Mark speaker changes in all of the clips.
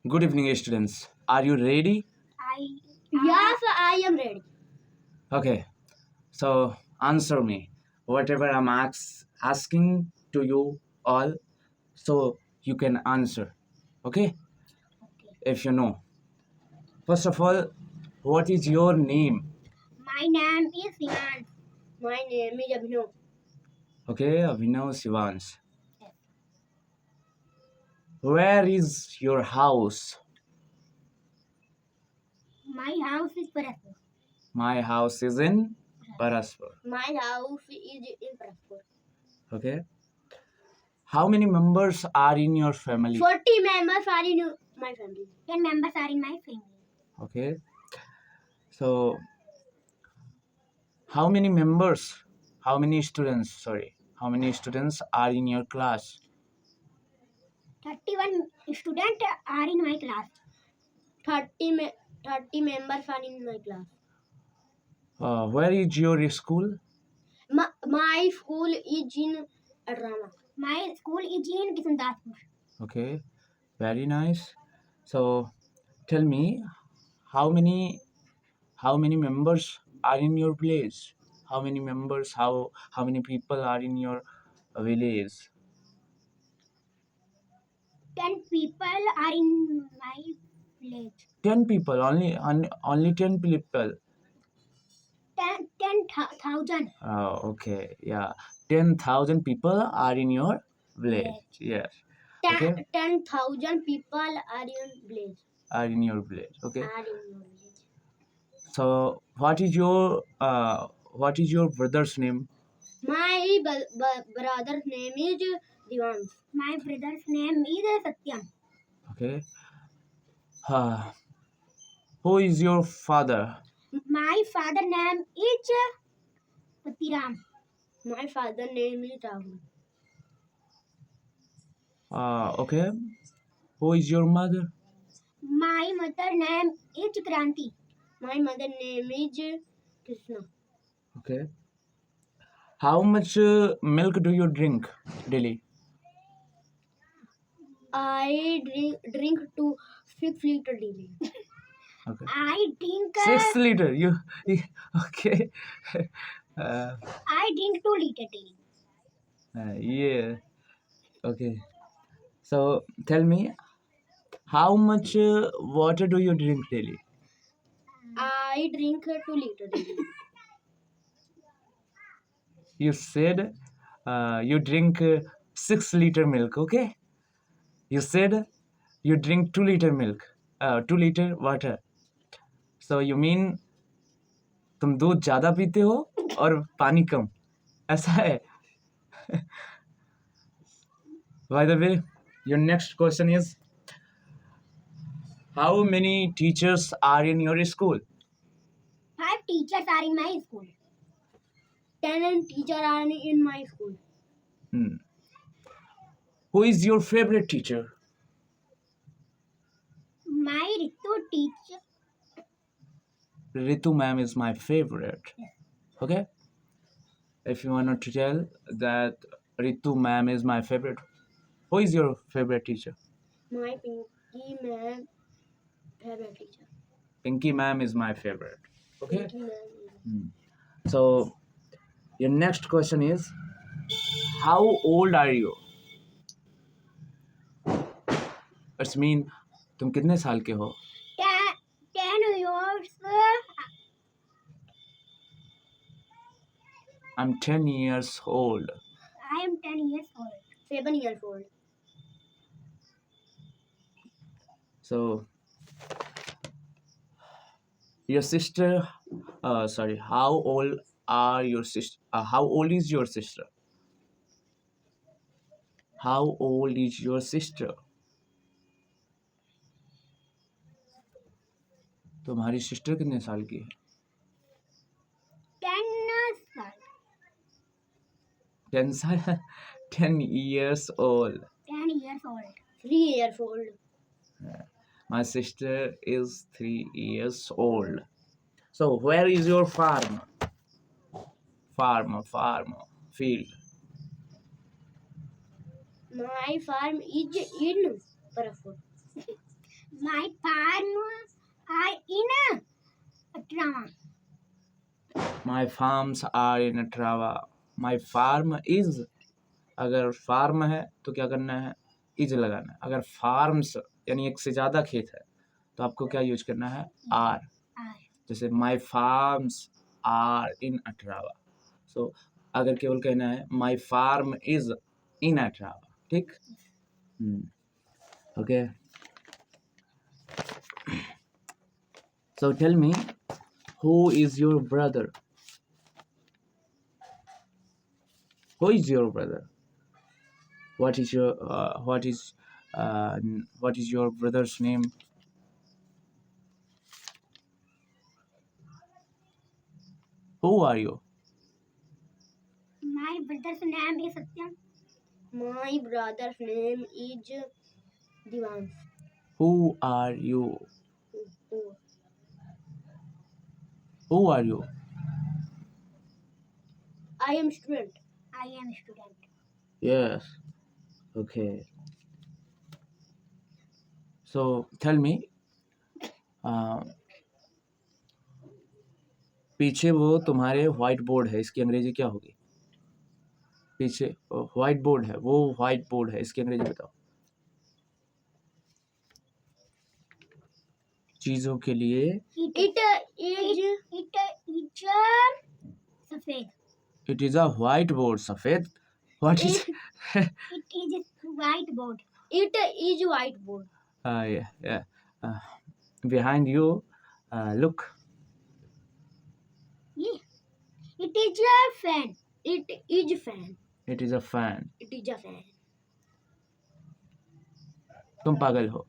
Speaker 1: Good evening, students. Are you ready?
Speaker 2: Yes, I am ready.
Speaker 1: Okay, so answer me. Whatever I'm asking to you all, so you can answer. Okay, if you know. First of all, what is your name?
Speaker 2: My name is Sinan. My name is Abhinav.
Speaker 1: Okay, Abhinav Sivans. Where is your house?
Speaker 2: My house is Paraspur.
Speaker 1: My house is in Paraspur.
Speaker 2: My house is in Paraspur.
Speaker 1: Okay. How many members are in your family?
Speaker 2: 40 members are in my family. 10 members are in my family.
Speaker 1: Okay. So how many members, how many students, sorry, how many students are in your class?
Speaker 2: 31 students are in my class. 30 members are in my class.
Speaker 1: Where is your school?
Speaker 2: My school is in Adrama. My school is in Kisundapur.
Speaker 1: Okay, very nice. So tell me, how many how many members are in your village? How many members, how many people are in your village?
Speaker 2: 10 people are in my village.
Speaker 1: 10 people, only 10 people.
Speaker 2: 10,000.
Speaker 1: Okay, yeah, 10,000 people are in your village. Yes. Okay,
Speaker 2: 10,000 people are in village.
Speaker 1: are in your village. Okay.
Speaker 2: Are in your village.
Speaker 1: So what is your brother's name?
Speaker 2: My brother's name is Divan. My brother's name is Satyam.
Speaker 1: Okay. Uh, who is your father?
Speaker 2: My father name is Patiram. My father name is Rahul.
Speaker 1: Okay. Who is your mother?
Speaker 2: My mother name is Kranti. My mother name is Krishna.
Speaker 1: Okay. How much milk do you drink daily?
Speaker 2: I drink to 6 liter daily.
Speaker 1: Okay.
Speaker 2: I drink
Speaker 1: 6 liter. Okay.
Speaker 2: I drink 2 liter daily.
Speaker 1: Yeah. Okay. So tell me, how much water do you drink daily?
Speaker 2: I drink 2 liter daily.
Speaker 1: You said you drink 6 liter milk. Okay. You said you drink 2 liter milk, 2 liter water. So you mean तुम दूध ज्यादा पीते हो और पानी कम, ऐसा है? By the way, your next question is, how many teachers are in your school?
Speaker 2: 5 teachers are in my school. 10 teachers are in my school.
Speaker 1: Hmm. Who is your favorite teacher?
Speaker 2: My Ritu teacher.
Speaker 1: Ritu ma'am is my favorite. Okay. If you want to tell that Ritu ma'am is my favorite, who is your favorite teacher?
Speaker 2: My Pinky ma'am favorite teacher.
Speaker 1: Pinky ma'am is my favorite. Okay.
Speaker 2: Pinky ma'am.
Speaker 1: So your next question is, how old are you? It's mean तुम कितने साल के हो?
Speaker 2: 10 years.
Speaker 1: I'm 10 years old.
Speaker 2: I am 10 years old. 7 years old.
Speaker 1: So your sister, sorry, how old are your sister? How old is your sister? How old is your sister? तुम्हारी sister कितने साल की है?
Speaker 2: 10
Speaker 1: 10 साल 10 years old.
Speaker 2: 10 years old. 3 years old.
Speaker 1: My sister is 3 years old. So where is your farm? Farm, field.
Speaker 2: My farm is in Parafur. My farm are in Trama.
Speaker 1: My farms are in Trava. My farm is, अगर farm है तो क्या करना है, is लगाना है. अगर farms यानी एक से ज़्यादा खेत है तो आपको क्या यूज करना है, आर.
Speaker 2: Are.
Speaker 1: जैसे माई फार्म्स आर इन अठरावा. सो अगर केवल कहना है माई फार्म इज इन अठरावा, ठीक. Okay, so tell me, who is your brother? Who is your brother? What is your brother's name? Who are you?
Speaker 2: My brother's name is Satyam. My brother's name is Divan.
Speaker 1: Who are you? Who are you?
Speaker 2: I am student. I am student.
Speaker 1: Yes. Okay. So tell me, पीछे वो तुम्हारे white board है, इसकी अंग्रेजी क्या होगी? पीछे white board है, वो व्हाइट बोर्ड है, इसकी अंग्रेजी बताओ. चीजों के लिए
Speaker 2: सफेद.
Speaker 1: It is a white board. सफेद, what is
Speaker 2: It is whiteboard. It is whiteboard.
Speaker 1: yeah. Behind you, look.
Speaker 2: Yeah. It is a fan. It is fan.
Speaker 1: It is a fan.
Speaker 2: It is a fan.
Speaker 1: तुम पागल हो.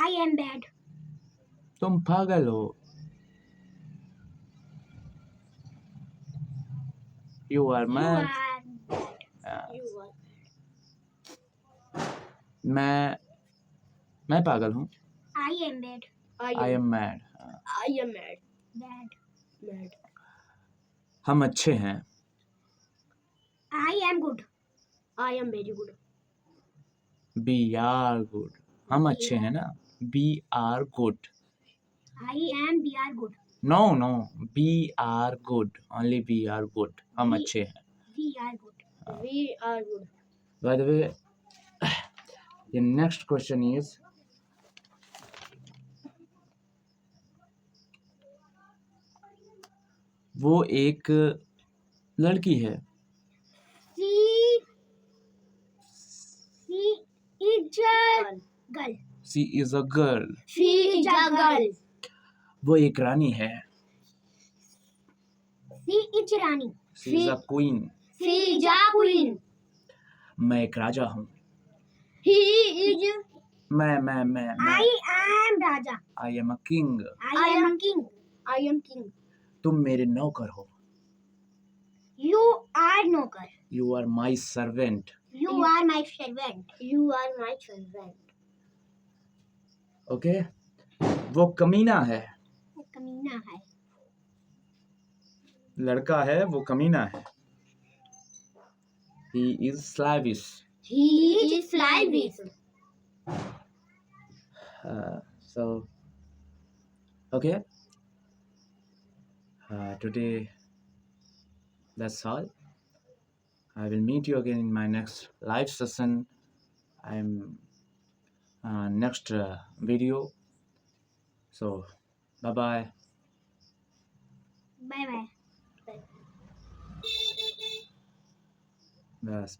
Speaker 2: I am bad.
Speaker 1: तुम पागल हो. You are
Speaker 2: You
Speaker 1: mad.
Speaker 2: are bad. You are.
Speaker 1: मैं पागल हूँ.
Speaker 2: I am bad.
Speaker 1: I am mad.
Speaker 2: I am mad. Bad. Bad.
Speaker 1: हम अच्छे हैं.
Speaker 2: I am good. I am very good.
Speaker 1: We are good. हम अच्छे हैं ना. We are good.
Speaker 2: I am. We are good.
Speaker 1: No. We are good. Only we are good. हम
Speaker 2: We-
Speaker 1: अच्छे हैं.
Speaker 2: We are good. We are good.
Speaker 1: By the way, the next question is, वो एक लड़की है.
Speaker 2: She is a girl.
Speaker 1: She is a girl.
Speaker 2: She is a girl.
Speaker 1: वो एक रानी है.
Speaker 2: She is Rani.
Speaker 1: She is a queen.
Speaker 2: She is a queen.
Speaker 1: मैं एक राजा हूँ.
Speaker 2: He is.
Speaker 1: मैं
Speaker 2: I am Raja.
Speaker 1: I am a king.
Speaker 2: I am a king. I am king.
Speaker 1: तुम मेरे नौकर हो.
Speaker 2: You are Nokar.
Speaker 1: You are my servant.
Speaker 2: You are my servant. You are my servant.
Speaker 1: Okay? वो कमीना है.
Speaker 2: कमीना है.
Speaker 1: लड़का है, वो कमीना है. He is slavish.
Speaker 2: He is slavish.
Speaker 1: So, okay. Today, that's all. I will meet you again in my next live session. I'm next video. So, bye bye.
Speaker 2: Bye bye.
Speaker 1: Bas.